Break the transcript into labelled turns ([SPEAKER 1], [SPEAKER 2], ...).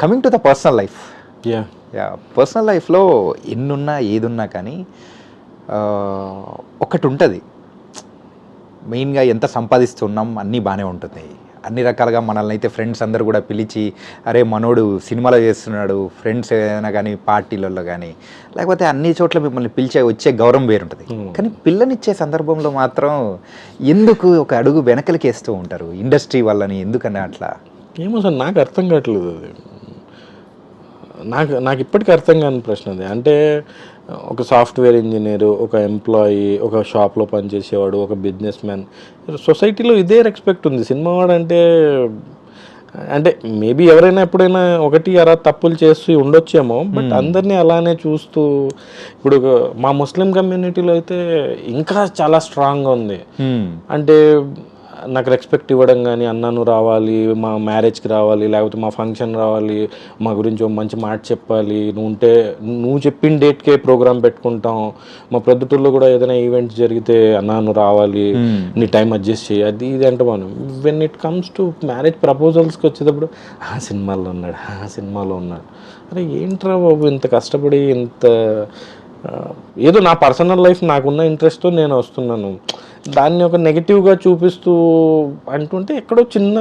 [SPEAKER 1] Coming to the personal life,
[SPEAKER 2] yeah
[SPEAKER 1] personal లైఫ్లో ఎన్నున్నా ఏదున్నా కానీ ఒకటి ఉంటుంది, మెయిన్గా ఎంత సంపాదిస్తున్నాం అన్నీ బాగానే ఉంటుంది, అన్ని రకాలుగా మనల్ని అయితే ఫ్రెండ్స్ అందరు కూడా పిలిచి అరే మనోడు సినిమాలో చేస్తున్నాడు, ఫ్రెండ్స్ ఏదైనా కానీ పార్టీలలో కానీ లేకపోతే అన్ని చోట్ల మిమ్మల్ని పిలిచే వచ్చే గౌరవం వేరుంటుంది. కానీ పిల్లనిచ్చే సందర్భంలో మాత్రం ఎందుకు ఒక అడుగు వెనకలికి వేస్తూ ఉంటారు ఇండస్ట్రీ వాళ్ళని, ఎందుకని అట్లా?
[SPEAKER 2] ఏమో సార్, నాకు అర్థం కావట్లేదు అది. నాకు ఇప్పటికీ అర్థం కాని ప్రశ్న అది. అంటే ఒక సాఫ్ట్వేర్ ఇంజనీరు, ఒక ఎంప్లాయీ, ఒక షాప్లో పనిచేసేవాడు, ఒక బిజినెస్ మ్యాన్, సొసైటీలో ఇదే రెస్పెక్ట్ ఉంది. సినిమా వాడు అంటే మేబీ ఎవరైనా ఎప్పుడైనా ఒకటి అలా తప్పులు చేస్తూ ఉండొచ్చేమో, బట్ అందరినీ అలానే చూస్తూ, ఇప్పుడు మా ముస్లిం కమ్యూనిటీలో అయితే ఇంకా చాలా స్ట్రాంగ్గా ఉంది. అంటే నాకు రెస్పెక్ట్ ఇవ్వడం కానీ, అన్న నువ్వు రావాలి, మా మ్యారేజ్కి రావాలి, లేకపోతే మా ఫంక్షన్ రావాలి, మా గురించి ఒక మంచి మాట చెప్పాలి, నువ్వు చెప్పిన డేట్కే ప్రోగ్రామ్ పెట్టుకుంటాం, మా ప్రొద్దుటూరులో కూడా ఏదైనా ఈవెంట్స్ జరిగితే అన్న నువ్వు రావాలి, నీ టైం అడ్జస్ట్ చేయి, అది ఇది అంటే మనం when it comes to marriage ప్రపోజల్స్కి వచ్చేటప్పుడు సినిమాలో ఉన్నాడు. అరే ఏంట్రా బాబు, ఇంత కష్టపడి ఏదో నా పర్సనల్ లైఫ్ నాకున్న ఇంట్రెస్ట్తో నేను వస్తున్నాను, దాన్ని ఒక నెగిటివ్గా చూపిస్తూ అంటుంటే ఎక్కడో చిన్న